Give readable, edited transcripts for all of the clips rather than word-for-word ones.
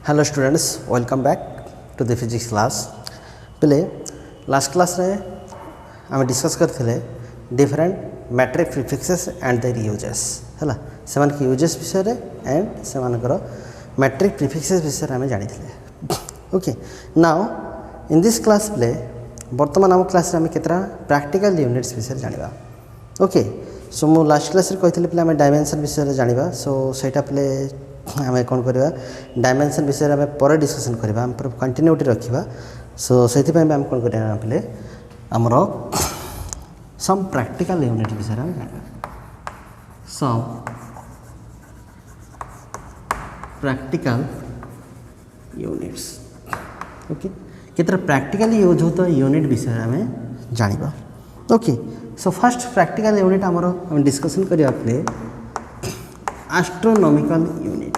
Hello students, welcome back to the physics class. पहले last class रे आम discuss करते different metric prefixes and their uses है से यूजेस विषय एंड से मैट्रिक प्रीफिक्सेस विषय आम जानी। Okay, now in this class play बर्तमान आम क्लास आम केतरा प्रैक्टिकल यूनिट्स विषय जाना। ओके, सो मु लास्ट क्लास कही पे आम डायमेंशन विषय जाना। सो सेटा पे आम कौन करवा डायमेंशन विषय आम पर डिस्कसन करवा, आम कंटिन्यूटी रखा। सो से आम कौन करवा पे आमर सम प्रैक्टिकल यूनिट विषय आम जाना। Some practical units. ओके, केतरा प्रैक्टिकली यूज होता यूनिट विषय आम जाना। Okay, so first practical unit आमर आम डिस्कसन करवा पे astronomical unit.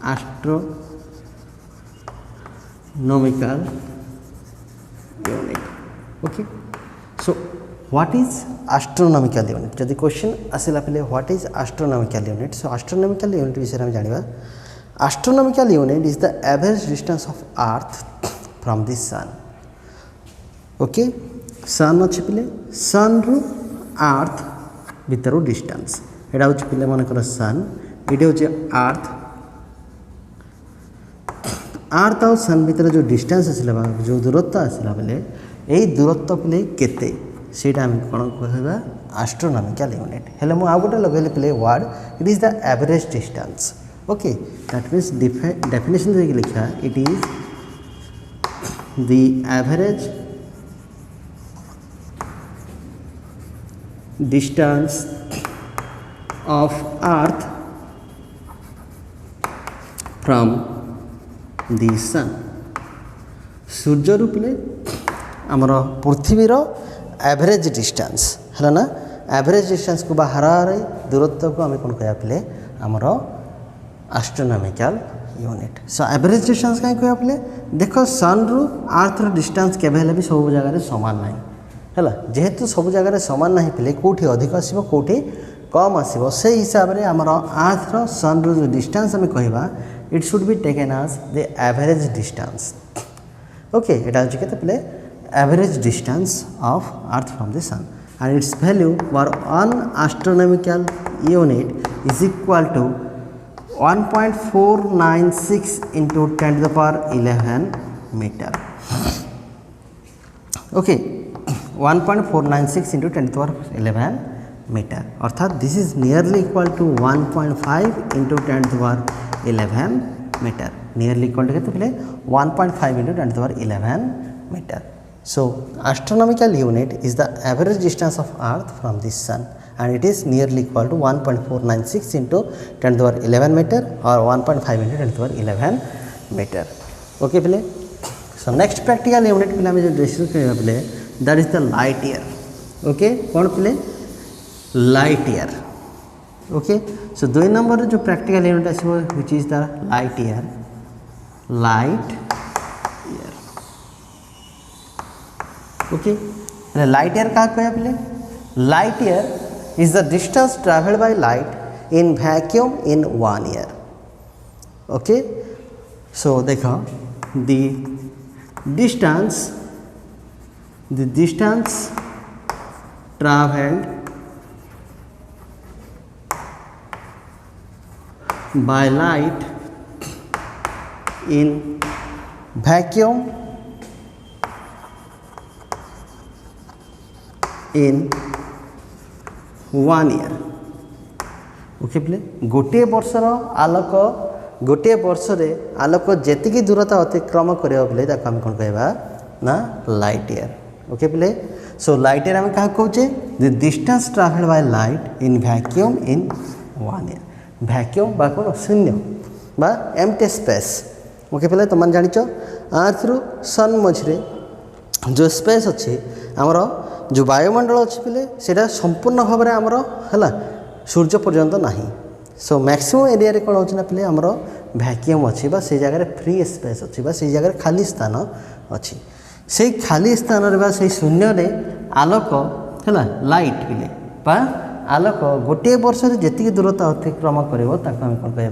Astronomical unit. Okay, so what is astronomical unit? जदि क्वेश्चन आसला पे what is astronomical unit, so astronomical unit विषय में जाना। Astronomical unit is the average distance of earth from the sun. Okay, sun अच्छे पे सन रु अर्थ भीतर डिस्टेंस एटा हूँ पे मनकर सन, ये हूँ अर्थ। अर्थ आउ सन भीतर जो डिस्टेंस आसला जो दूरत्व आसला बेले यही दूरत्व पे केते सेटा आम कौन कह एस्ट्रोनॉमिकल यूनिट। हेले मुझे आउ गोटे लगे पे word it is the average distance. Okay, that means definition देखिए लिखा it is the average distance of earth from the sun। सूर्य रूपले आमर पृथ्वीर एवरेज डिस्टेंस है ना, एवरेज डिस्टेंस को बाहर दूरत्व को आम कौन कह पे आमर astronomical unit. So average distance कहीं कह पे देख सन रु अर्थ डिस्टेंस केवे भी सब जगह सामान ना है, जेहेतु सब जगह सामान ना पे कौटी अधिक आसो कौटी कम आसो से हिसाब से आमर अर्थ सन रु जो डिस्टेंस आम कहवा it should be taken as the average distance. Okay, यहाँ हूँ के पे average distance of earth from the sun and its value for one astronomical unit is equal to 1.496 into 10⁻11 metre. Okay, 1.496 into 10⁻11 metre, अर्थात this is nearly equal to 1.5 into 10⁻11 metre. Nearly equal to के 1.5 into 10⁻11 metre. So astronomical unit is the average distance of earth from this sun and it is nearly equal to 1.496 into 10⁻11 metre और 1.5 into 10⁻11 metre. Okay पे, so next practical unit पे जो discuss करबा पे that is the light year. Okay, कौन पे light year. Okay, so 2 number जो practical unit आसो which is the light year. Light year. Okay, light year क्या कह पे light year is the distance travelled by light in vacuum इन 1 year. Okay, so देखो the distance travelled by light in vacuum in 1 year। Okay पे गोटे वर्षर आलोक गोटे वर्ष आलोक जी दूरता अतिक्रम करे आम कौन कहवा ना लाइट ईयर। ओके पे, सो लाइट ईयर आम क्या कहे the distance travelled by light in vacuum इन 1 year। वैक्यूम बा कौन शून्य बा एम्प्टी स्पेस। ओके पे, तुम जानिच अर्थ रु सन मझे जो स्पेस अच्छी आमर जो वायुमंडल अच्छी पे से संपूर्ण भाव में आमर है सूर्य पर्यंत ना। सो मैक्सिमम एरिया रे कौन होना पे आमर वैक्यूम अच्छी से जगह फ्री स्पेस अच्छी से जगह खाली स्थान अच्छी। से खाली स्थान से शून्य आलोक है लाइट पे आलोक गोटे वर्ष जी दूरता अतिक्रम कर कौन कह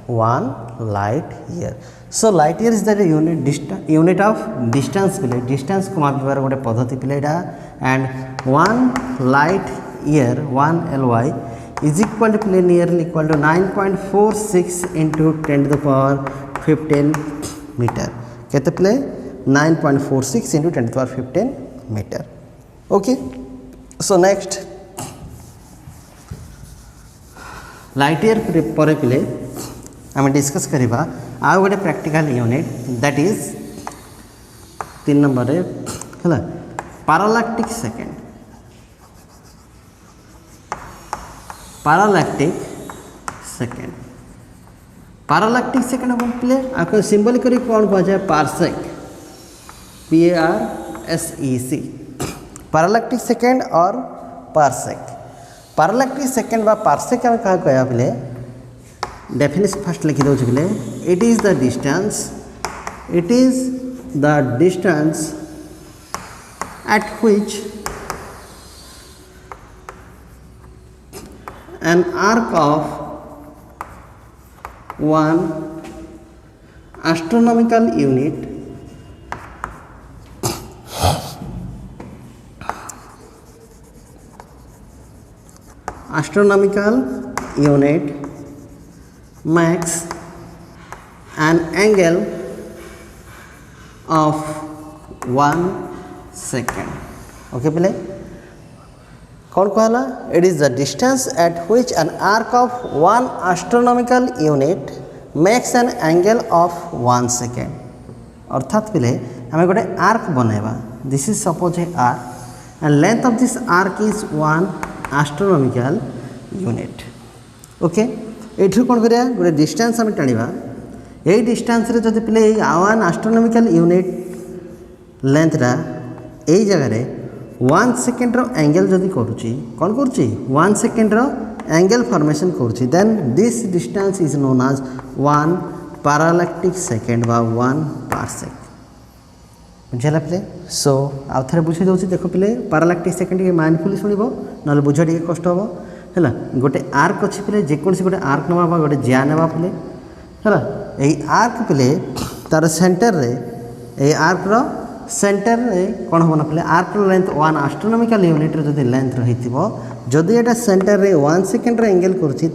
1 light year. So light year is the unit of distance पिले distance को मापिबार गोटे पद्धति पिले एटा and 1 light year 1 ly is equal to पिले nearly equal to 9.46 into 10 to the power 15 meter. केते पिले 9.46 into 10 to the power 15 meter. Okay. So next light year पर पिले आम डिस्कस करवा आउ गोटे practical unit that is 3 number है पैरालैक्टिक सेकेंड. पैरालैक्टिक सेकेंड पैरालैक्टिक सेकेंड हम प्ले आपको सिंबलिकली कौन कह जाए पार्सेक PARSEC पैरालैक्टिक सेकेंड और पार्सेक. पैरालैक्टिक सेकेंड बा पार्सेक आम क्या कह प्ले डेफिनेशन फर्स्ट लिखी दो बोले it is the distance at which an arc of one astronomical unit makes an angle of 1 second. Okay pile कौन कहला it is the distance at which an arc of one astronomical unit makes an angle of 1 second. अर्थात पहले हमें गोटे arc बनैबा. This is suppose a arc and length of this arc is 1 astronomical unit. Okay एठू कौन करिया गोटे distance आम टाणीबा. यही डिस्टेंस रे जदि पहले 1 astronomical unit लेंथटा यही जगह 1 सेकेंड एंगल जदि करुच्ची कौन करुच्ची 1 सेकेंड एंगल फॉर्मेशन करुच्ची then this distance is known as 1 parallactic second बा 1 पार्सेक. बुझेगा पे. सो आउ थे बुझे दूसरी देख पे पैरालैक्टिक सेकेंड के माइंडफुली शुणव ना बुझा टे कष्ट हम है गोटे आर्क अच्छी पे जेकोसी गोटे आर्क नवा गोटे जिया ना पे है यही आर्क पे तार सेंटर रे यही आर्कर सेंटर रे कौन हम ना पे आर्कर लेंथ 1 astronomical unit रे जदि लेंथ रही जदि एटा सेंटर रे 1 सेकेंड एंगल करुँची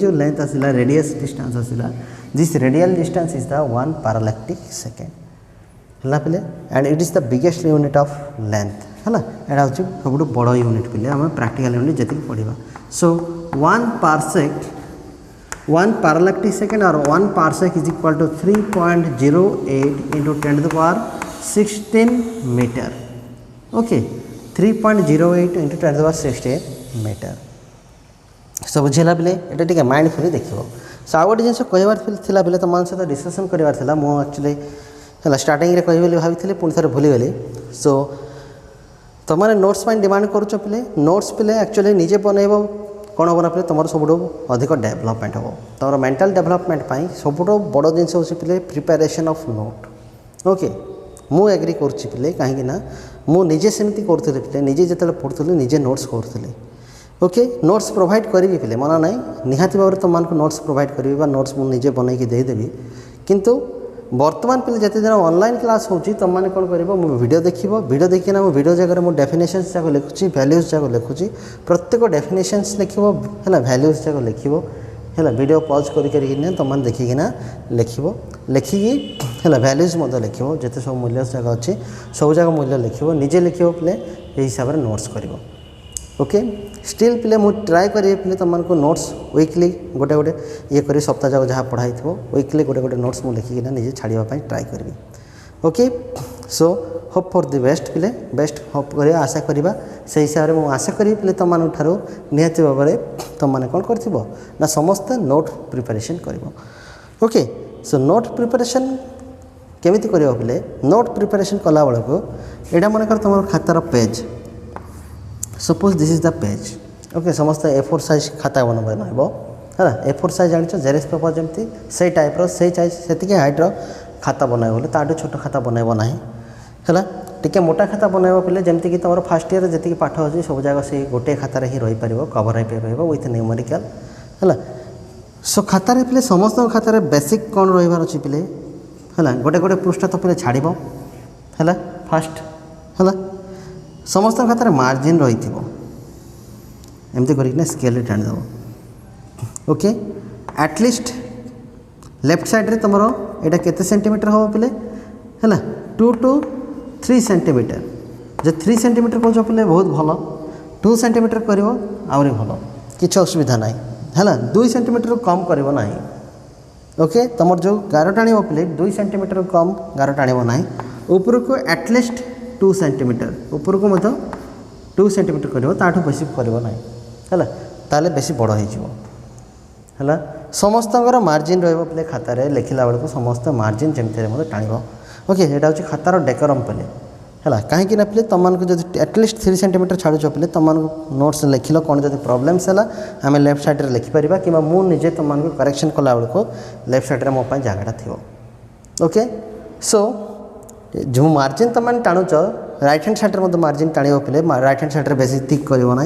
जो लेंथ आसला रेडियस डिस्टेंस आसला this radial distance is the 1 parallactic second है पे and it is the biggest unit of length है यहाँ हूँ सब बड़ यूनिट पे आम प्रैक्टिकल यूनिट जी पढ़ा. सो 1 पार्सेक 1 पैरालैक्टिक सेकेंड और 1 parsec is equal to 3.08 into 10 to the power 16 metre. Okay 3.08 into 10 to the power 16 metre. सब बुझेगा पे ये टे माइंडफुली देख. सो आउ गोटे जिन कहबार पे तुम सहित डिस्कसन करार मुझे है स्टार्टिंग रे कहि भाई पुणी थे भूलीगली. सो तुमने नोट्स डिमांड करुच पे नोट्स पे एक्चुअली निजे बनइब कौन हम ना पे तुम सब अधिक डेवलपमेंट हम तुम मेंटल डेवलपमेंट सब बड़ जिनस हो पे प्रिपेरेसन ऑफ नोट. ओके मु एग्री करुच्ची पे कहीं मुझे सेमती करुली पे निजे जो पढ़ुली निजे नोट्स करुली. ओके नोट्स प्रोवाइड करी पे मना ना निहाती भाव में तुमको नोट्स प्रोवाइड करी नोट्स मुझे बनईकि देदेवी. किंतु बर्तमान पे जिते दिन ऑनलाइन क्लास होची तुम मैंने कौन कर वीडियो देखिना वीडियो जगह मुझे डेफिनेशंस जाक लिखुची वैल्यूज जाक लिखुची प्रत्येक डेफिनेशंस लिख है वैल्यूज जाक लिख है वीडियो पॉज कर तुम देखिकिना लिख लिखिकी है वैल्यूज लिख जिते सब मूल्य जगह अच्छी सब जगह मूल्य लिख निजे लिख पे हिसाब से नोट्स कर. ओके स्टिल पे मुझे ट्राए करी पे तुमको नोट्स वीकली गोटे गोटे ये करी सप्ताह जाक जहाँ पढ़ाई थो वीकली गोटे गोटे नोट्स मुझे लिखिकिना निजे छाड़ापी ट्राए करी. Okay so hope for the best पे बेस्ट होप कर आशा करवा से हिसाब से मुझे आशा करी पे तुम निहाती भाव में तुमने कौन कर समस्ते नोट प्रिपेरेसन कर. ओके सो नोट प्रिपेरेसन केमिति कर पे नोट प्रिपेरेसन कला बेलू यहाँ मन कर तुम खातार page suppose this is the page. Okay समस्त A4 साइज खाता बनब है A4 साइज जान जेरेक्स पेपर जमी से टाइप्र से हाइट्र खाता बनब बोले ताठू छोट खाता बनब ना है टे मोटा खाता बनब पे जमीक तुम फास्ट ईयर जी पाठ अच्छी सब जगह से गोटे खातार ही रही पार कवर विथ न्यूमेरिकल है. सो खातार पे समस्त खातार बेसिक कौन रही अच्छी पे है गोटे गोटे पृष्ठ तो पे छाड़ है फास्ट है समस्त खातार मार्जिन रही एमती करके स्केल टाणीदेव ओके एटलिस्ट लेफ्ट साइड रे तुम यहाँ केते सेंटीमीटर हम पे है 2 to 3 सेंटीमीटर जो 3 सेंटीमीटर कौन पे बहुत भल 2 सेंटीमीटर कर आहरी भल किसी असुविधा ना है 2 सेंटीमीटर कम कर ना ओके तुम जो गार टाण पे 2 सेंटीमीटर कम गार टाण ना ऊपर को एटलिस्ट 2 सेंटीमीटर ऊपर को 2 सेंटीमीटर कर बेसी करना है ताले बेसी बड़ हो समस्त मार्जिन रे खातार लिखला बेलू समस्त मार्जिन जमी टाण ओके यहाँ हूँ खातार डेकोरम पे है कहीं पे तुमको जो एटलिस्ट 3 सेंटीमीटर छाड़ुच पे तुम नोट्स लिखल कौन जब प्रोब्लेम्स है आम लेफ्ट साइड में लिखिपर कि मुझे तुमको करेक्शन कला बेलू लेफ्ट साइड में मोपाई जगटा थी ओके सो जो मार्जिन तुम टाणुच राइट हैंड साइड में मार्जिन टाण पे राइट हैंड साइड में बेसी थिक करना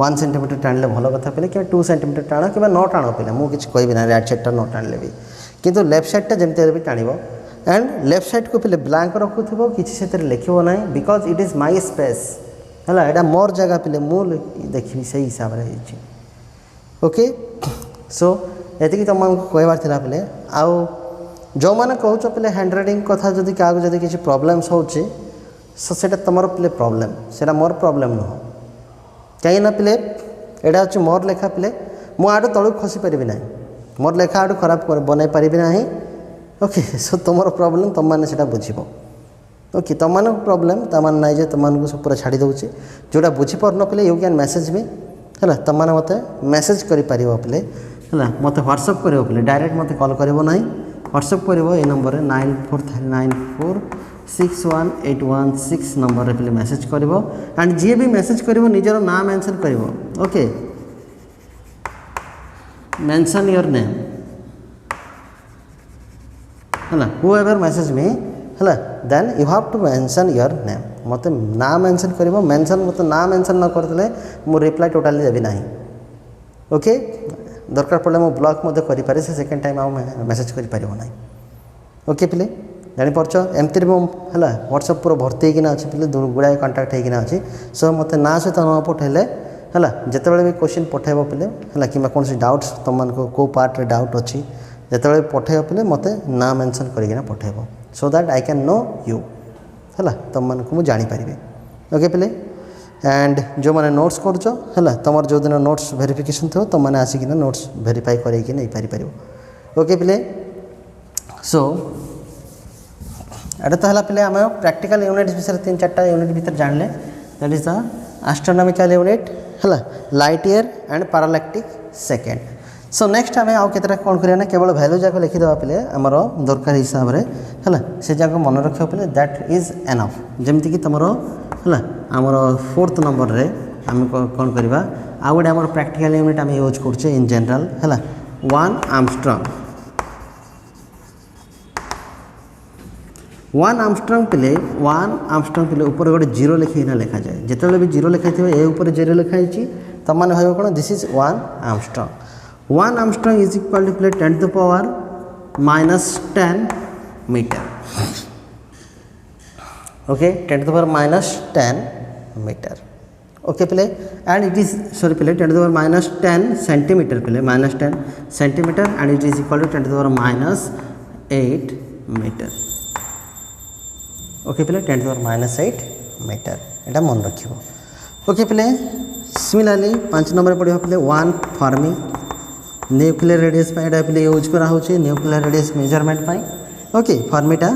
1 सेंटीमीटर टाणिले भल कथा पे कि 2 सेंटीमीटर टाण कि न टाण पे मुझे कहबी ना राइट साइडटा न टाणिले भी किंतु लेफ्ट साइडटा जमी भी टाण एंड लेफ्ट साइड को पे ब्लैंक रखुव कि लिखो ना because it is my space है यहाँ मोर जगह पे मुझे देखी से हिसाब से ओके सो ये तुमको कहबार थी पे आउ जो मैंने कौच पे हैंड राइटिंग कथा जदि क्या किसी प्रोब्लेम्स हो सो सेटा तुम पे प्रॉब्लम सेटा मोर प्रॉब्लम नुह कहीं पे यहाँ हूँ मोर लेखा पे मुझे तलू खसी पारि ना मोर लेखा आड़ खराब बनई पारि ना ओके सो तुम प्रॉब्लम तुम मैंने बुझ ओके तुम प्रॉब्लम तमान ना तुमको पूरा छाड़ी दूचे जोटा बुझीपार पे यू कैन मेसेज मी है तुमने मत मेसेज कर पे है मत व्हाट्सअप कर पे डायरेक्ट मत कॉल कर ना व्हाट्सअप कर नंबर 9439461816 नंबर पे मेसेज कर एंड जी भी मेसेज कर निजर ना मेंशन कर ओके मेंशन योर नेम है हु एवर मेसेज मी है then you have to mention your name मत ना मेंशन कर मेंशन मत ना मेंशन न करते मु रिप्लाई टोटाली देवी ना ओके दरकार पड़े मो ब्लॉक करें से सेकेंड टाइम आउ मेसेज कर ना ओके पे जापार एमती है व्हाट्सअप पूरा भर्ती होना अच्छे पे गुड़ाए कंटाक्ट होना अच्छी सो मत ना सहित न पठेले है जिते भी क्वेश्चन पठेब पे है कि कौन डाउट्स तुमको कौ पार्ट डाउट अच्छी जिते पठेब पे मत ना मेंशन करना पठेब so that I can know you है तुमको मुझे जानीपारे ओके पे एंड जो मैंने नोट्स करछ है तुम जो दिन नोट्स वेरिफिकेशन थो तुम मैंने आसिक नोट्स वेरीफाई कर ओके पे सो एटा तो है पे आम प्रैक्टिकल यूनिट विषय 3-4 यूनिट भीतर जानले that is the astronomical unit है light year and parallactic second so next आम आउ केतटा कौन करना केवल भैल्यू जाक लिखिदेवा पे आमर दरकार हिसाब से है से जाक मन रख पे दैट इज एनफ जमती कि तुम है आमर 4th नंबर रे आम कौन करवा आउ गोटे आम प्रैक्टिकल यूनिट आम यूज कर इन जनरल है 1 आर्मस्ट्रांग पे ऊपर गोटे 0 लिखना लिखा जाए जिते भी 0 लिखाई ए ऊपर 0 लिखाई तुम मैंने भाव कौन this is 1 angstrom 1 angstrom is equal to प्ले 10 to the power -10 metre okay 10 to the power -10 metre okay प्ले एंड इट इज सॉरी प्ले 10 to the power -10 सेंटीमीटर प्ले -10 centimetre and it is equal to 10 to the power -8 metre okay पे 10 to the power -8 metre यहाँ मन रख okay पे similarly 5 number पड़े पे 1 फर्मी न्यूक्लियर रेडियस पे यूज करा न्यूक्लियर रेडियस मेजरमेंट ओके फर्मीटा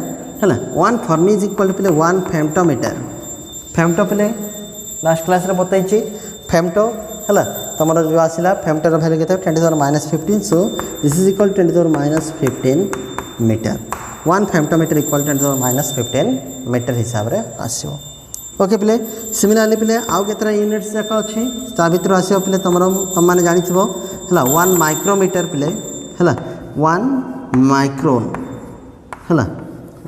है 1 fermi is equal to 1 femtometre femto पे लास्ट क्लास रे बताई फेम्टो है तुम जो आसला फेम्टोर भैल्यू के 10 to the power -15 so this is equal to 10 to the power -15 metre 1 femtometre equal 10 to the power -15 metre हिसाब से आसो ओके पे सिमिलरली पे आउ केतरा यूनिट्स जाक अच्छी ता भर आस पे तुम मैंने जानी है 1 माइक्रोमीटर पे है 1 माइक्रोन है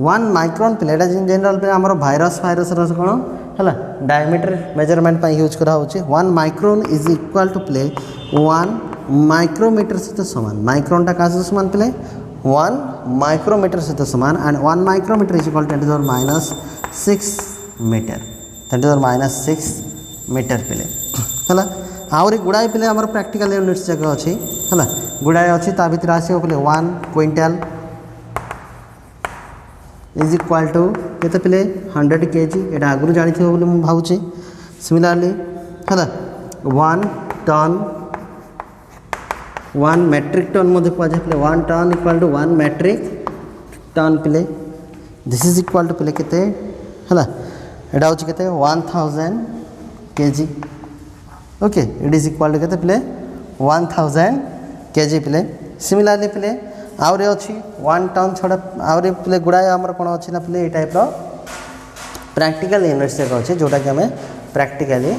1 माइक्रोन पे जनरल पे आम भाइरस कौन है डायमीटर मेजरमेंट यूज करा 1 माइक्रोन इज इक्वल टू प्ले 1 माइक्रोमीटर सहित सामान माइक्रोनटा क्या सहित सामान पिले 1 माइक्रोमीटर सहित सामान and 1 micrometre is equal to 10⁻6 metre 10⁻6 metre पिले है आहरी गुड़ाए पिले आम प्रैक्टिकल यूनिट्स जगह अच्छी है गुड़ाए अच्छी ता भर आसो पिले 1 क्विंटाल इज इक्वाल टू केते पिले 100 kg एटा आगु जानी बोली मुझे भावुची सिमिलारली है 1 टन 1 मेट्रिक टन मध्य कहुए पिले 1 ton equal to 1 metric ton पिले दिस इज इक्वाल टू पिले केते है एटा हूँ केते 1000 kg okay it is equal to केते पिले 1000 kg पिले सिमिलारली पिले आहरी अच्छी 1 टन छड़ा आहरी पिले गुड़ाए आमर कौन अच्छी ना पिले ये टाइप प्रैक्टिकल यूनिट्स जगह अच्छे जोटा कि आम प्रैक्टिकली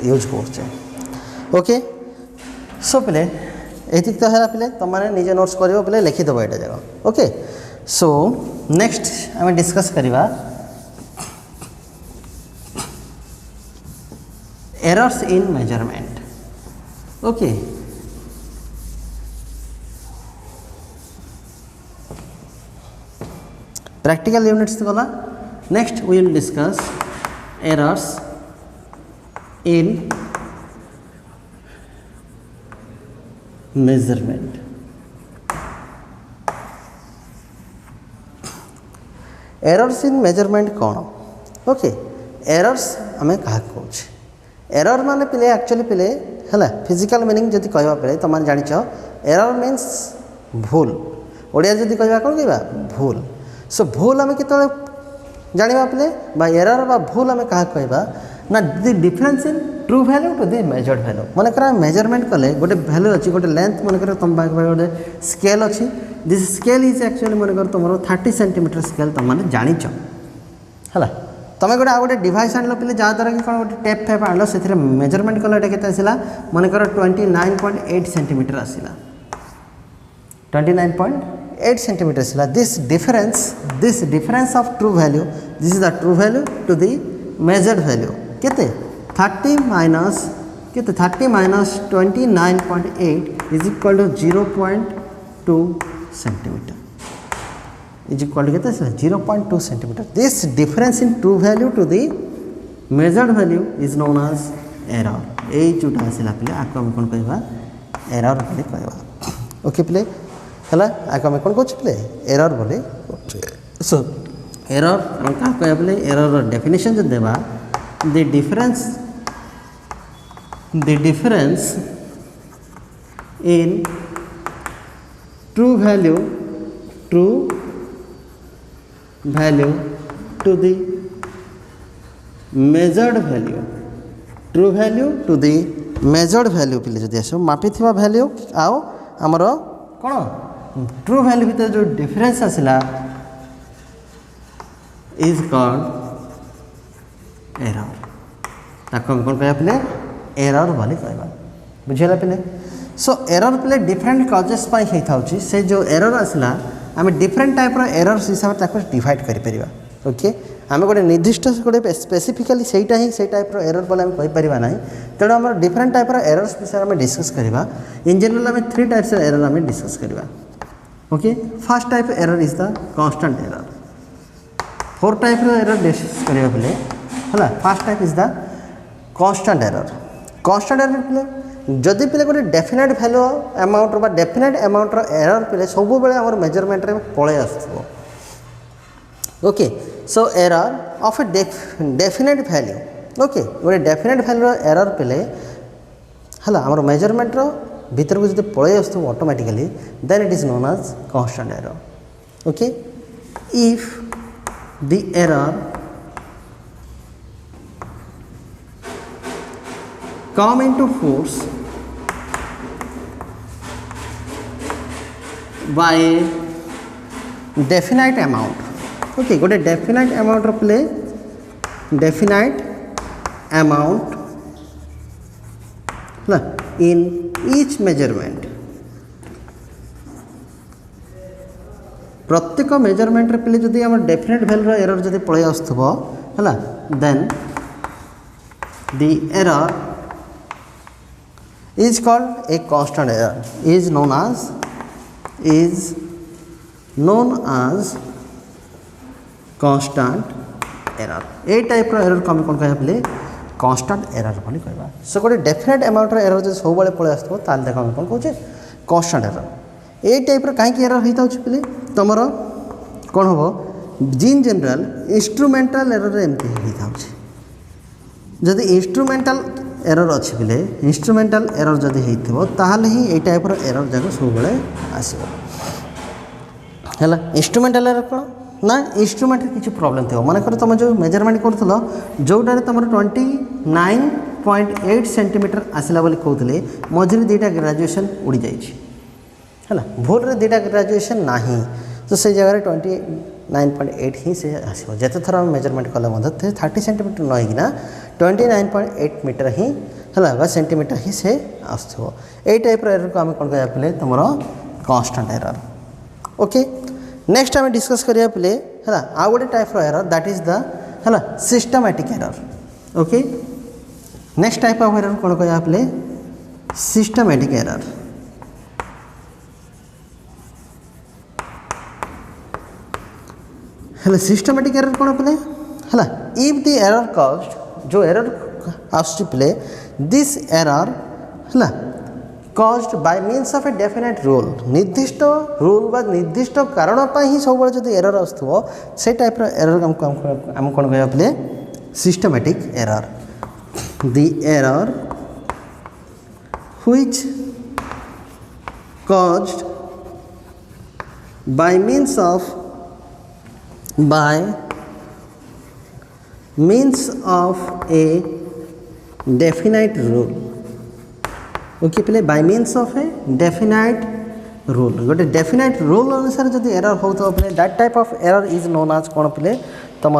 यूज कर ओके सो पिले ये तो है पिले तुम मैंने निजे नोट्स कर पिले लिखिदेव ये जगह ओके सो नेक्स्ट आम डिस्कस करवा errors in measurement okay practical units तो गला next we will discuss errors in measurement errors in measurement कौन ओके एरर्स आम क्या कौन एरर माने पिले एक्चुअली पिले है फिजिकल मीनिंग जब कह पे तुम जान एरर मीन्स भूल ओडिया जब कह कौन कह भूल सो भूल आम के जाना पिले एरर बा भूल आम क्या कहवा ना the difference in true value to the measured value मनकर मेजरमेंट कले गोटे वैल्यू अच्छी गोटे लेंथ मनकर तुम गोटे स्केल अच्छी दिस स्केल इज एक्चुअली मनकर तुम 30 सेंटीमीटर स्केल तुम मैंने जाच है तुम गोटे गोटे डिवाइस आन पे जहाँद्वारा कि कौन गोटे टेप फेप आन से मेजरमेंट कल ये के आसला मनकर 29.8 सेंटीमीटर आसला 29.8 सेंटीमीटर आसला this difference of true value this is the true value to the measured value केते 30 माइनस केते 30 minus 29.8 is equal to 0.2 centimetre is equal to 0.2 centimetre this difference in true value to the measured value is known as error यही जोटा आसला पे आपको आम कौन कह एरर बोली कह ओके प्ले है आपको आम कौन कह पे एरर बोली सो एरर आम क्या कह पे एरर डेफिनेशन जो देवा the difference in true value to the measured value true value to the measured value पे जदि आस मापी थी वैल्यू आओ आमर कौन ट्रू वैल्यू भीतर जो डिफरेंस आसला इज कॉल्ड एरर ताको हम कौन कह पे एरर बोली कहवा बुझेगा पे सो एरर पे डिफरेंट कजेस होता से जो एरर आसला आम डिफरेंट टाइप एरर्स हिसाब से डिवाइड कर ओके आम गोटे निर्दिष्ट गोटे स्पेसिफिकाली सेटा ही से टाइप एरर बोले आम कहीपर ना तेणु आम डिफरेंट टाइप एरर्स विषय में डिस्कस करवा इन जनरल आम 3 टाइप्स एरर आम डिस्कस करवा okay first type error is the constant error 4 type error discuss करवा बेले है first type is the constant error पे जदि पे गोटे डेफिनेट वैल्यू अमाउंट बा डेफिनेट अमाउंट एरर पे सब बेले आम मेजरमेंट में पलि आसो okay so error of a definite value okay गोटे डेफिनेट वैल्यू एरर पे है आम मेजरमेंट भीतर को जो पलि आस automatically then it is known as constant error okay if the error come into force by definite amount okay गोटे definite amount play definite amount ना in each measurement प्रत्येक मेजरमेंट पे जदि आम डेफिनेट वैल्यू एरर जदि पलि आसुव है then the error is called a constant error, is known as constant error. A type row error को हम कोन कहबले constant error बोली कहबा. सो गोटे डेफिनेट अमाउंट रो एरर जे सब बेले पळे आस्तबो ताल देखो हम कोन कहूचे constant error. ए टाइप रो काहे की एरर होइता होछ पले तमरो कोन होबो जीन जनरल इंस्ट्रूमेंटल एरर एमती होइता होछ. जदि इंस्ट्रूमेंटल एरर अच्छी पले इंस्ट्रूमेंटल एरर जदि होइथिबो ताहाले ही ए टाइप रो एरर जाको सब बेले आसीबो. हैला इंस्ट्रूमेंटल एरर कोन ना इंस्ट्रूमेंट किसी प्रॉब्लम थो मन कर तुम जो मेजरमेंट कर जोटार तुम 29.8 सेंटीमीटर आसला बोली कहते मझे दुईटा ग्रेजुएशन उड़ी जाइए भूल दुईटा ग्रेजुएशन ना तो से जगह 29.8 ही से आसो जिते थर आम मेजरमेंट कले 30 सेंटीमीटर नहींना 29.8 मीटर ही है सेंटीमीटर ही से आसो यही टाइप एरर को आम कौन कह तुम कांस्टेंट एरर. ओके नेक्स्ट आम डिस्कस करिया पिले है आउ गोटे type error that is the है systematic error. Okay next type of error कौन कह पिले सिस्टमैटिक एरर. है सिस्टमैटिक एरर कौन पिले है इफ द एरर कॉज्ड जो एरर आसुची पिले दिस एरर है caused by means of a definite rule निर्दिष्ट रूल बा निर्दिष्ट कारण ही सब जो एरर आसो से टाइप एरर आम कौन कह पे systematic error. The error which caused by means of a definite rule. Okay पहले by means of a definite rule गोटे डेफिनाइट रूल अनुसार जब एरर हो तो पे that type of error is known as कौन पे तुम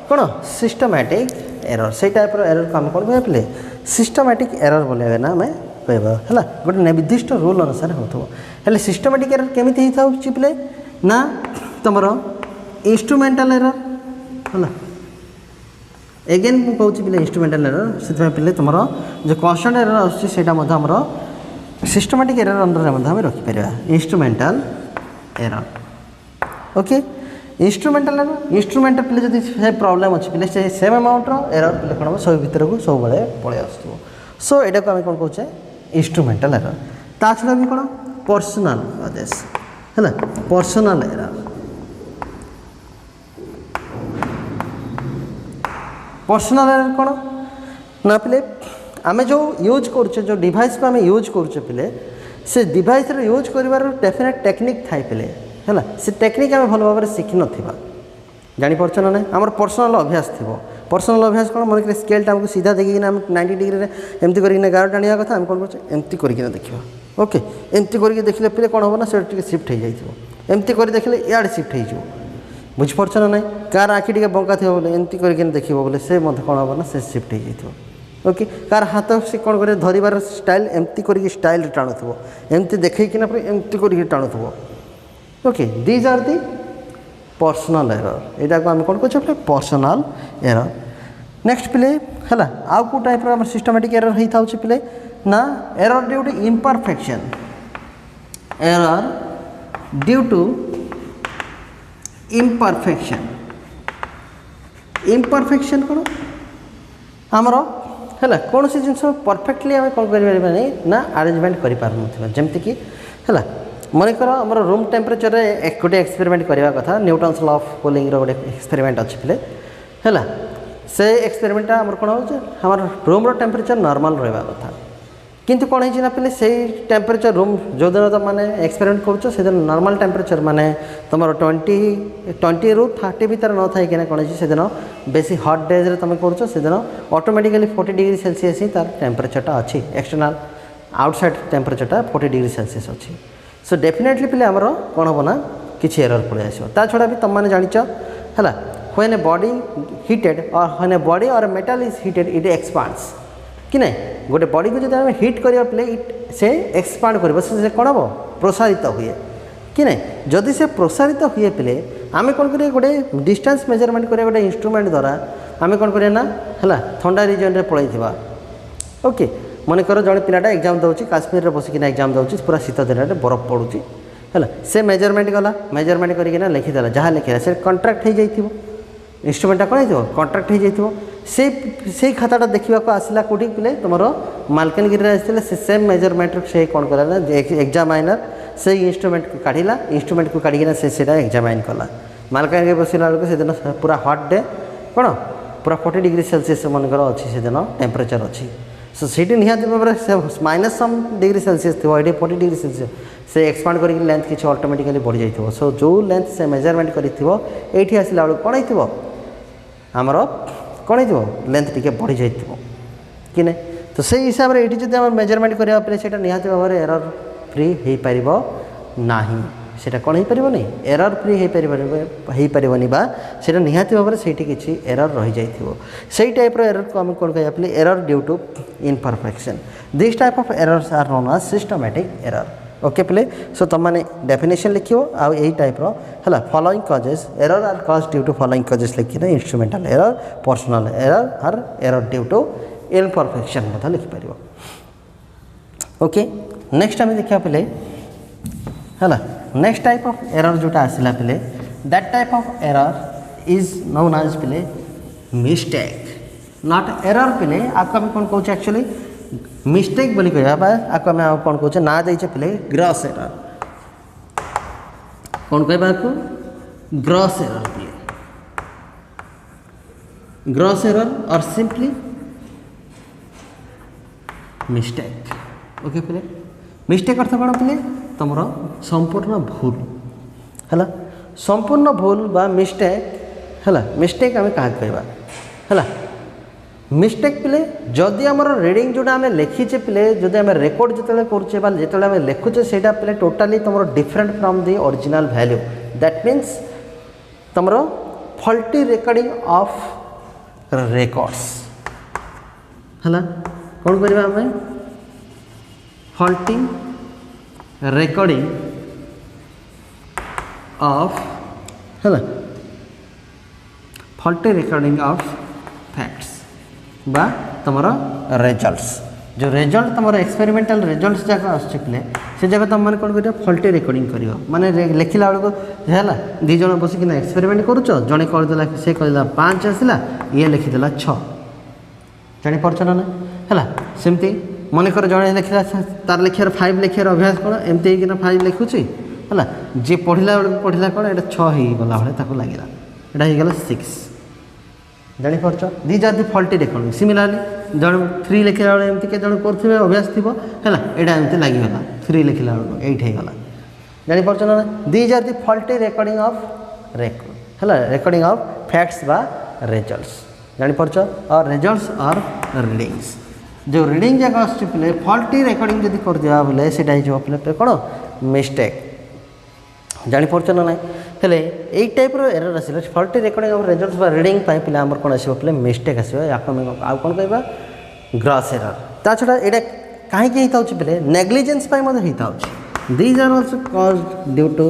कौन सिस्टमैटिक एरर से टाइप एरर को आम कौन कह पे सिस्टमैटिक एरर बोले ना आम कह गोटे निर्दिष्ट रूल अनुसार हो सिस्टमैटिक एरर केमी होता पे ना तुम इंस्ट्रूमेंटल एरर है एगेन मुझे कहूँ पे इंस्ट्रूमेंटल एरर से पे तुम जो कांस्टेंट एरर आमर सिस्टमैटिक एरर अंडर में रखिपर instrumental error. Okay instrumental error instrument पे जब से प्रॉब्लम अच्छी पे से सेम अमाउंट एरर पे कौन हम सब भितर को सब बड़े पलि आसो. सो यहाँ को आम कौन कहे इंस्ट्रूमेंटल एरर. ता छड़ा भी कौन पर्सनल कजेस है पर्सनल एरर. पर्सनल एरर कौन ना पे आम जो यूज करुचे जो डिवाइस को आम यूज करुचे पे से डिवाइस यूज कर डेफिनेट टेक्निक थाई पे है से टेक्निक आम भल भाव शिखि ना जापार ना ना आम पर्सनल अभ्यास थी पर्सनल अभ्यास कौन मन स्केलटा आमको सीधा देखिए 90 डिग्री एमती कर गार टाणिया कथा आम कौन कर एमती करके देखा. ओके एमती करके देखले पे कौन हम ना से सिफ्ट हो जाए एमती कर देखले इे सिफ्ट हो बुझीपार ना ना कार आखि टे बंका थी बोले एमती करके देखो बोले से मत कौन हम ना से सिफ्ट हो जाए. ओके कार हाथ से कौन कर धरबार स्टाइल एमती करके स्टाइल टाणुव एमती देखना एमती करके टाणुव. Okay these are the personal error यहाँ को आम कौन कहे पर्सनल एरर. नेक्स्ट पे है आउ को टाइप सिस्टमैटिक एरर होता है पे ना error due to imperfection error due to imperfection कौन आमर है कौन सी जिन परफेक्टली आम कौन कर ना आरेंजमेंट करमती कि है मनकर आम रूम टेम्परेचर गोटे एक्सपेरिमेंट करवा कथा न्यूटन्स लॉ ऑफ कूलिंग गोटे एक्सपेरिमेंट अच्छी पे है से एक्सपेरिमेंट आम कौन हो रूम टेम्परेचर नॉर्मल रहा कथा किंतु कौन है पे से टेम्परेचर रूम जो दिन तुम मैंने एक्सपेरिमेंट कर नॉर्मल टेम्परेचर माने तुम 20 ରୁ 30 भीतर न था कि कौन से दिन बेसी हट डेज तुम कर ऑटोमेटिकली 40 डिग्री सेल्सियस ही तार टेम्परेचरटा अच्छी एक्सटर्नाल आउटसाइड टेम्परेचरटा 40 डिग्री सेल्सियस अच्छी. सो डेफिनेटली पे आमर कौन हम ना किसी एरर पड़े आस छड़ा भी तुम मैंने जाच है व्हेन ए बॉडी हीटेड और व्हेन ए बॉडी और metal is heated it expands कि नहीं गोटे बॉडी को जब हिट करा पे इट से एक्सपांड कर कौन हम प्रसारित हुए कि नहीं जदि से प्रसारित हुए पे आम कौन करें गोटे डिस्टेंस मेजरमेंट करें गोटे इंस्ट्रूमेंट द्वारा आम कौन करें ना है ठंडा रिजन में पलैवा. ओके मनकर जड़े पिलाटा एग्जाम दौर काश्मीर बसिकिना एग्जाम दौर पूरा शीत दिन में बरफ पड़ुची है से मेजरमेंट गला मेजरमेंट करना लिखिदेला जहाँ लिखा से कंट्राक्ट हो जाइए इंस्ट्रुमेंटा कौन हो कंट्राक्ट हो जाइए से खाताटा देखा आसला कौटी पिले तुम मालकानगिरी आसते से सेम मेजरमेंट से कौन कला ना एग्जामाइनर से इंस्ट्रुमेंट को काढ़ला इंस्ट्रुमेंट को काढ़िना से एग्जामाइन कला मालकानगिरी बसला बेलू से दिन पूरा हट डे कौन पूरा 40 डिग्री सेल्सियस मनकर अच्छी से दिन टेम्परेचर अच्छी सो सीटी निहाती भाव में माइनस सम डिग्री सेल्सियस थी ये 40 डिग्री सेल्सियस से एक्सपांड कर लेंथ किसी ऑटोमेटिकली बढ़ी जाइए सो जो लेंथ से मेजरमेंट करी आसला बेलू कौन हो आमर कौन हो लेंथ टी बढ़ी जाइए कि नहीं तो से हिसाब से ये जो मेजरमेंट करने निहाती भाव में एरर फ्री हो पार ना सेटा कौन हो पार एरर फ्री हो पारनी बा सेटा निहाती भाव में ସେଇଠି କିଛି एरर रही जाइथिबो सेही टाइप रो एरर को हम कोन कहया पले error due to imperfection this type of errors are known as systematic error okay प्ले सो तुम मैंने डेफिनेशन लिखियो आ यही टाइप रो हला following causes error are cause due to following causes लिखिना instrumental error personal error are error due to imperfection मत लिखि परिबो ओके नेक्स्ट हम देखिया पले हला नेक्स्ट टाइप ऑफ एरर जोटा आसला पले that type of error is known as पले मिस्टेक नॉट एरर पले आपको हम कौन कहूँ एक्चुअली मिस्टेक बोली कहवा आपको आम कौन कहूँ ना देचे पले ग्रॉस एरर कौन कहवा आपको ग्रॉस एरर पले ग्रॉस एरर और सिंपली मिस्टेक ओके पले मिस्टेक अर्थ कौन पले तुम संपूर्ण भूल है संपूर्ण भूल बा मिस्टेक है मिस्टेक आम क्या कहवा है मिस्टेक पिले जदि आम रीडिंग जोटा आम लिखीचे पिले जदि आम रेकर्ड जो करुचे जो आम लिखुचे से पिले टोटाली तुम different from the original value that means तुम फॉल्टी रिकॉर्डिंग ऑफ रेकॉर्ड्स है कौन करवा आम फॉल्टी रिकॉर्डिंग ऑफ है फॉल्टी रिकॉर्डिंग ऑफ फैक्ट्स बा तुम रिजल्ट्स जो रिजल्ट तुम एक्सपेरिमेंटल रिजल्ट्स जगह आसपे से जगह तुम मैंने कौन कर फॉल्टी रिकॉर्डिंग कर माने लिखला बेलू है दीज बसिकिना एक्सपेरिमेंट करुच जड़े करदेला से कहला 5 आसला ये लिखिदेला 6 जापार ना है सेमती मनकर जड़े लिखला तार लिखार 5 लिखार अभ्यास कौन एमती होना 5 लिखुची है जी पढ़ला पढ़ला कौन ये 6 होगला भाई लगे यहाँ होगला 6 जापार these are the faulty recording similarly जन 3 लिखला बेले एमती के जन कर अभ्यास थी है यहाँ एमती लगिगला 3 लिखला बेलू 8 होगला जापार ना these are the faulty recording of है रिकॉर्डिंग ऑफ फैक्ट्स बा रिजल्ट्स जापार और रिजल्ट्स और रीडिंग्स जो रीडिंग जगह आसपे फॉल्टी रिकॉर्डिंग जब कर दिया बोले से पे कौन मिस्टेक जापार ना ना हेले यही टाइप एरर आस फॉल्टी रिकॉर्डिंग ऑफ रिजल्ट्स बा रीडिंग पिला आम कौन आसो मिस्टेक आसो आउ कौन कहवा ग्रॉस एरर ता छड़ा ये कहीं पे नेग्लिजेंस होता these are also caused due to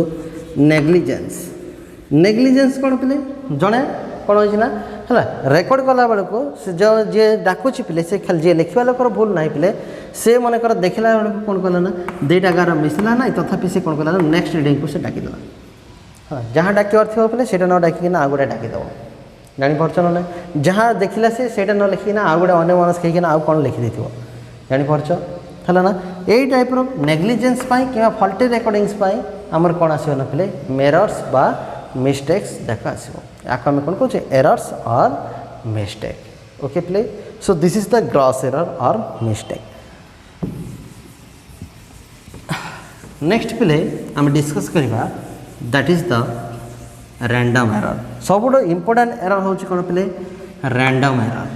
negligence negligence कौन पे जड़े कौन होना है रेकर्ड कला बेलू से जो जी डाकुची पिले से खाली जी लिखा लोकर भूल ना पिले से मनकर देखला बेलू कौन कला ना दुईटा गार मिसला ना तथापि से कौन कला नेक्स्ट रीडिंग को से डाकीदेला हाँ जहाँ डाकिबार थी पे से न डाकिना आउ गोटे डाकीदेव जापार ना जहाँ देखला से न लिखिना आउ गोटे अन्य मनस कहीं आउ कौन लिखिदे जापार है ना यही टाइप नेग्लिजेंस कि फॉल्टी रिकॉर्डिंग्स आमर कौन आसो ना पे मेरर्स बा मिस्टेक्स जाक आसो या आम कौन कहे एरर्स और मिस्टेक ओके प्ले सो this is the gross error और मिस्टेक नेक्स्ट प्ले आम डिस्कस करवा that is the random error सब इम्पोर्टेंट एरर हूँ कौन पे रैंडम एरर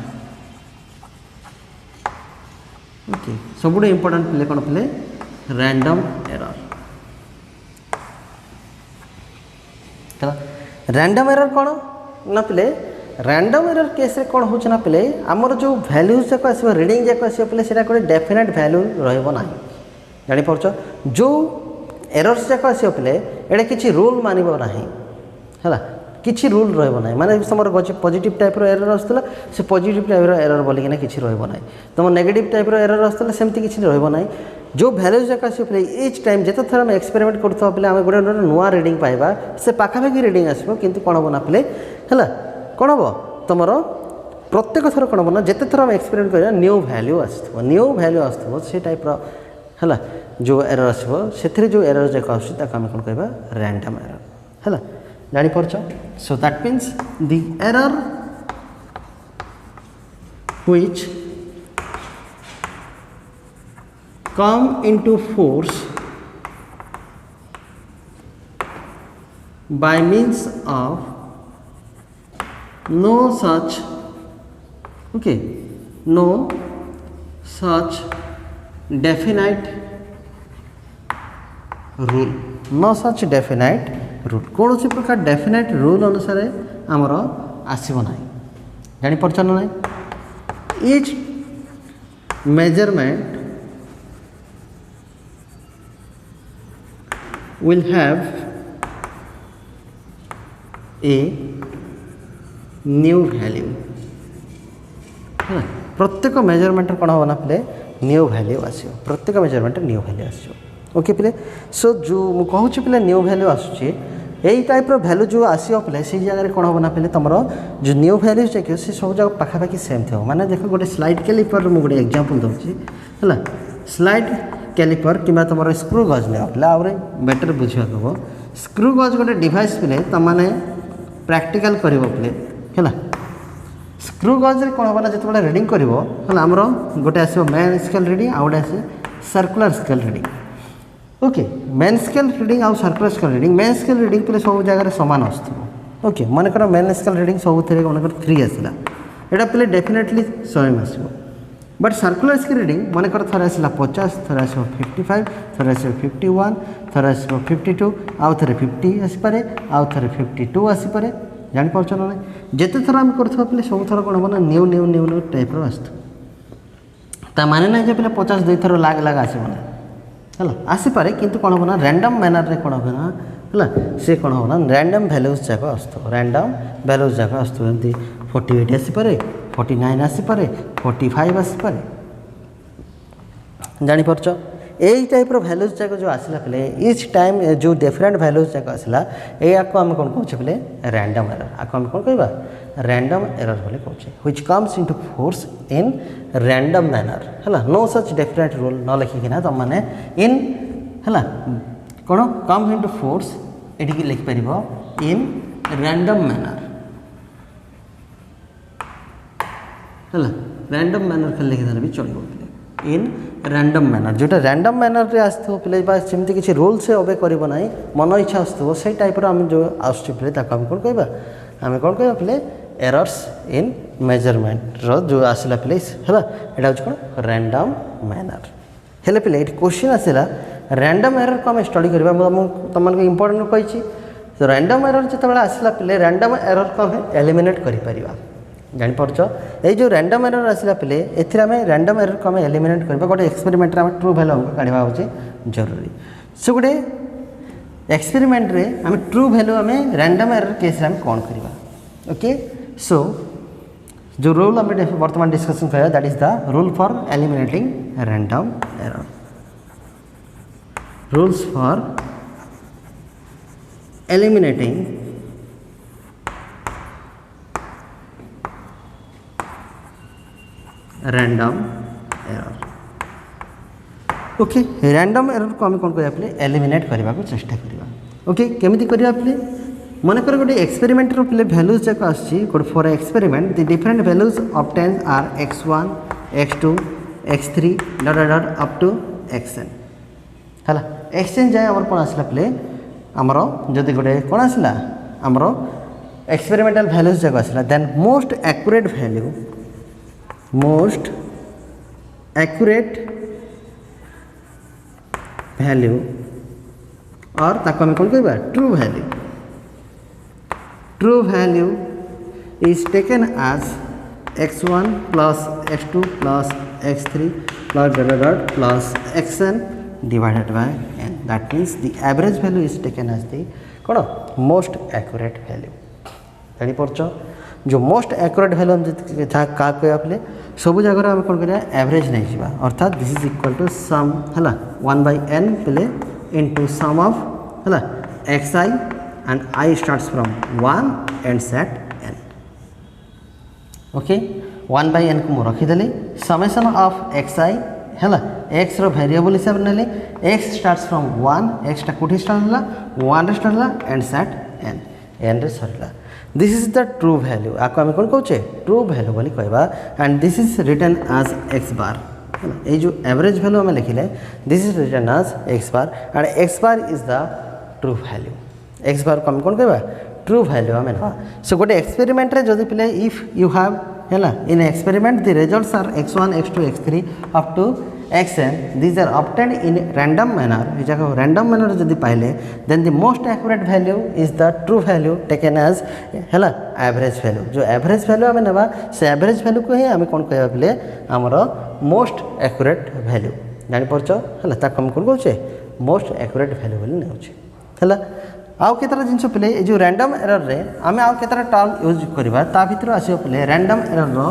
ओके सब इम्पोर्टेंट पे कौन पे रैंडम एरर रैंडम एरर कौन ना पे रैंडम एरर केस कौन हो ना पे आमर जो भैल्यूज जाक आस रीडिंग जाक आस पे गोटे डेफिनेट भैल्यू रहा जापार जो एरर्स जाक आस पे ये किसी रूल मानव ना है किसी रूल रहा माने तुम पॉजिटिव टाइप एरर आसला से पॉजिटिव टाइप एरर बोलिकिना किसी रहा तुम नेगेटिव टाइप एरर आसला सेमती किसी रहा जो भैल्यूज जाक आसो इच टाइम जिते थर आम एक्सपेरिमेंट करुवा पे आम गोटे नुआ रिडिंग पाइबा से पाखापाखि रिडिंग आसो कि कौन हम ना पे है कौन हम तुम प्रत्येक थर कौन हम ना जिते थर आम एक्सपेरिमेंट कर न्यू भैल्यू आसो से टाइप है जो एरर आसो से जो एरर जाक आम कौन कह रैंडम एरर है जापार so that means the error which come into force by means of no such definite rule कौन सी प्रकार डेफिनाइट रूल अनुसार आमर आसब ना जापार ना etch measurement will have a new value प्रत्येक मेजरमेंट कौन हम ना पे न्यू वैल्यू आसो प्रत्येक मेजरमेंट न्यू वैल्यू आसो ओके पे सो जो मुझे पे न्यू वैल्यू आसूँ यही टाइप वैल्यू जो आसो पे से जगह कौन हम ना पे तुम जो न्यू वैल्यू चाहिए से सब जगह पाखापाखि सेम थो माने देख गोटे स्लाइड कैलिपर मुझे गोटे एग्जांपल दूसरी है स्लाइड कैलिपर कि तुम स्क्रू गज ने आउे बेटर बुझा हम स्क्रू गज गोटे डिवाइस पे तुमने प्रैक्टिकल कर है स्क्रू गज कौन हम ना जो रिडिंग कर आमर गोटे आस मेन स्केल रिडिंग आउ गोटे आस circular scale reading okay main scale reading आउ circular scale reading main scale reading पे सब जगह सामान आसो ओके मनकर मेन स्केल रिडिंग सब थे मनकर 3 आसला यहाँ पे डेफिनेटली 100 आसो बट सर्कुलर स्केल रिडिंग मनकर थर आसला 50 थर आस 55 थर आस 51 थर आस 52 आउ थे 50 आसपे आउ थे 52 आसपे जापार ना जिते थर आम कर पे सब थर कौन हम ना new new new new type आसता माने ना पे 50 2 थर लाग लाग आसबना है आसपे कितु कौन हम ना रैंडम मैनर कौन हम ना है सी कौन हम ना रैंडम भैल्यूज जाक आसो रैंडम भैल्यूज जाक आसो 48 आसपे 49 आसपे 45 आसपे जापार यही टाइप भैल्यूज जाक जो आसला पे इच टाइम जो डिफरेंट भैल्यूज जाक आसला या आम कौन कहे पे रैंडम एरर आपको आम कौन कह रैंडम एरर बोले कहे which comes into force in random manner है नो सच डिफरेंट रूल न लिखिकिना तुम मैंने इन है कौन कम इनटू फोर्स ये लिखिपर इन रैंडम मैनर है रैंडम मैनर खाली लिखिदेले भी चलो इन रैंडम मैनर जोटा रैंडम मैनर रे आसो पे सेमती किसी रूल से ओबे कर मन इच्छा आसो से टाइप आम जो आम कौन कह आम कौन कह पे एरर्स इन मेजरमेंट जो आसला पे है यहाँ हूँ कौन रैंडम मैनर हेल्ले पे क्वेश्चन आसला रैंडम एरर को आम स्टडी करवा तुमको इंपोर्टेंट कही तो रैंडम एरर जो आसला पे रैंडम एरर को आम एलिमिनेट कर जापार ये जो रैंडम एरर आसला पे ए रैंडम एरर को आम एलिमिनेट करवा गोटे एक्सपेरिमेंट आम ट्रू वैल्यू हमको काढ़ा हो जरूरी सो गोटे एक्सपेरिमेंट रे आम ट्रू वैल्यू आम रैंडम एरर केस आम कौन करवा ओके सो जो रूल आम बर्तमान डिस्कसन कर that is the rule for eliminating random error rules for eliminating random error okay random error को आम कौन करा पे एलिमिनेट करने को चेष्टा करवा ओके केमी करवा पे मनकर गोटे एक्सपेरिमेंट पे भैल्यूज जाक आसो for experiment the different values obtain are x1 x2 x3 dot dot up to xn है xn जाए आम कौन आसला पे आमर जदि गोटे कौन आसला आमर एक्सपेरिमेंटाल भैल्यूज जाक आसला देन मोस्ट एक्यूरेट वैल्यू और ताको हम कौन कहबा true value is taken as x1 plus x2 plus x3 plus dot dot plus xn divided by n. That means the average value is taken as the most accurate value जानीपरच जो most accurate value हम जहाँ क्या कह पे सब जगह आम कौन करा एवरेज नहीं जावा अर्थात this is equal to some है 1/n पे इनटू सम ऑफ है xi and I starts from 1 ends at n. Okay 1/n को मुझे रखीदेली समेसन ऑफ xi है x रो वेरिएबल हिसाब से नेले x स्टार्ट्स फ्रॉम 1 x टा कोठी स्टार्ट होला 1 रे स्टार्ट होला एंड्स एट n n रे सरला this is the true value आको हम कोन कहूचे ट्रू वैल्यू बोली कहबा and this is written as x bar ये जो एवरेज वैल्यू हम लिखिले this is written as x bar and x bar is the true value x bar को हम कोन कहबा ट्रू वैल्यू हम ना सो गोटे एक्सपेरिमेंट रे जदी पिले इफ यू हैव है in experiment the results are x1 x2 x3 up to xn these are obtained in random manner ये जगह random manner जदी पाइले then the most accurate value is the true value taken as है average value जो average value हमें नवा से average value को ही हमें कौन कहबा पिले हमरो most accurate value जानि परछ है ताक हम कोन कहूचे most accurate value बोली नेउचे है आउ केतरा जिनस पिले जो रैंडम एरर रे आमे आउ केतरा टर्म यूज करबा ता भीतर आसीओ पिले रैंडम एरर रो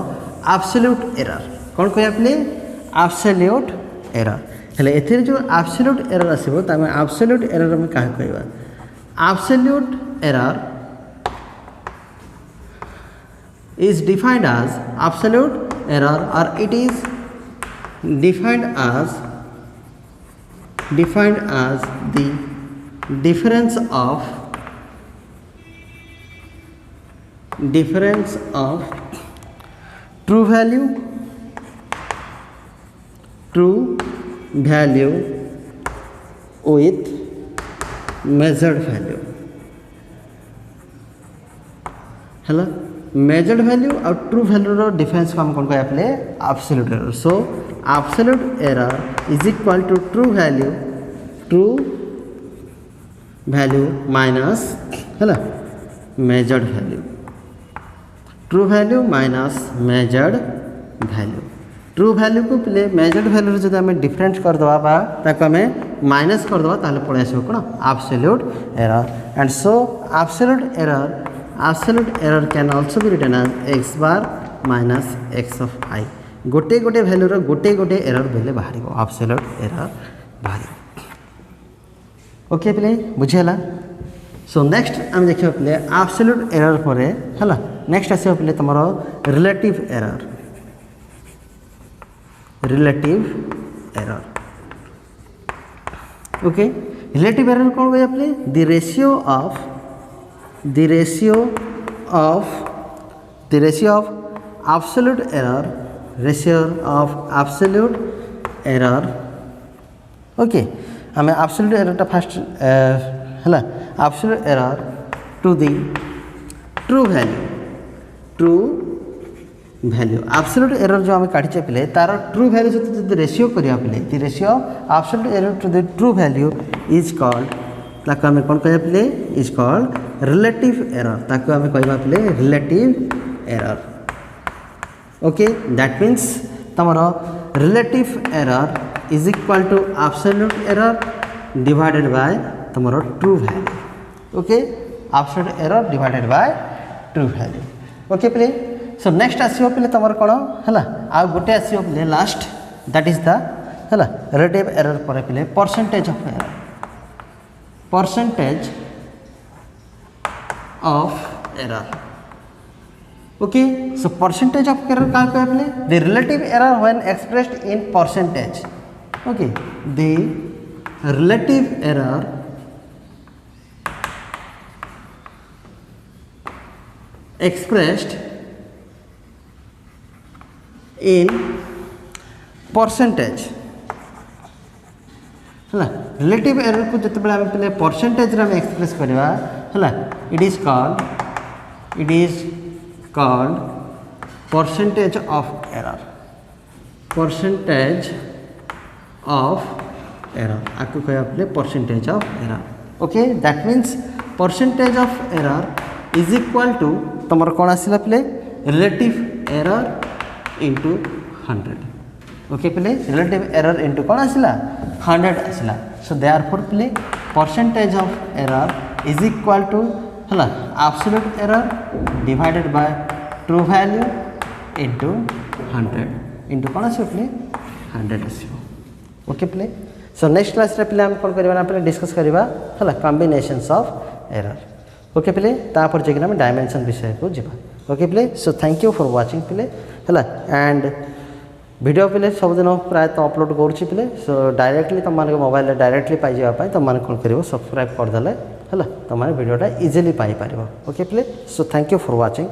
एब्सोल्यूट एरर कोन कहया पिले एब्सोल्यूट एरर हेले एथिर जो एब्सोल्यूट एरर आसीबो ता आमे एब्सोल्यूट एरर में काहे कहबा absolute error is defined as absolute error or it is defined as the difference of true value with measured value है measured value और true value रो डिफरेंस को हम कौन कहया पले absolute error so absolute error is equal to true value minus है measured value true value minus measured value true value को पहले measured value जो आम डिफरेंस करदे ताको आम माइनस करदे ताले पड़े आसो कौन absolute error and so absolute error can also be written as x bar minus x of i गोटे गोटे वैल्यू रो गोटे गोटे एरर बेले बाहर एब्सोल्यूट एरर बाहर ओके पे बुझेला सो नेक्स्ट आम देखिए पे एब्सोल्यूट एरर पर है नेक्स्ट आसो पे तुम relative error okay relative error कौन कह पे the ratio of absolute error okay हमें एब्सोल्यूट एरर फर्स्ट है absolute error to the true value absolute error जो हमें काढ़ी पे तार ट्रू वैल्यू सहित रेशियो करिया पे the ratio absolute error to the true value is called ताको हमें कौन कहया पे इज कॉल्ड रिलेटिव एरर ताको हमें कहबा पे relative error okay that means तमरो relative error is equal to absolute error divided by तमरो true value okay absolute error divided by true value okay पे सो नेक्स्ट आसो पे तुम कौन है आ गोटे आसो पे लास्ट दैट इज द है रिलेटिव एरर पर पे percentage of error okay so percentage of error क्या कह पे the relative error when expressed in percentage okay the relative error expressed in percentage है रिलेटिव एरर को जिते बड़े आम पे परसेंटेज रे एक्सप्रेस करवा है it is called percentage of error आपको कह पे percentage of error okay that means percentage of error is equal to तुम कौन आसला पे रिलेटिव एरर इंटू 100 ओके पे रिलेटिव एरर इंटू कौन आसला 100 आसला सो देयरफॉर पे percentage of error is equal to है absolute error divided by true value into 100 into कौन आस 100 आसो ओके प्ले सो नेक्स्ट क्लास रे प्ले हम कौन करबा ना डिस्कस करबा है कॉम्बिनेशंस ऑफ एरर ओके प्ले तापर जे हम डायमेंशन विषय को जीवा ओके प्ले so thank you for watching प्ले है एंड वीडियो प्ले सबुदिन प्राय अपलोड करुच्ची प्ले सो डायरेक्टली तुम मोबाइल डायरेक्टली पाई तुम कौन कर सब्सक्राइब करदे है तुम वीडियोटा इजिली पाई पार ओके प्ले so thank you for watching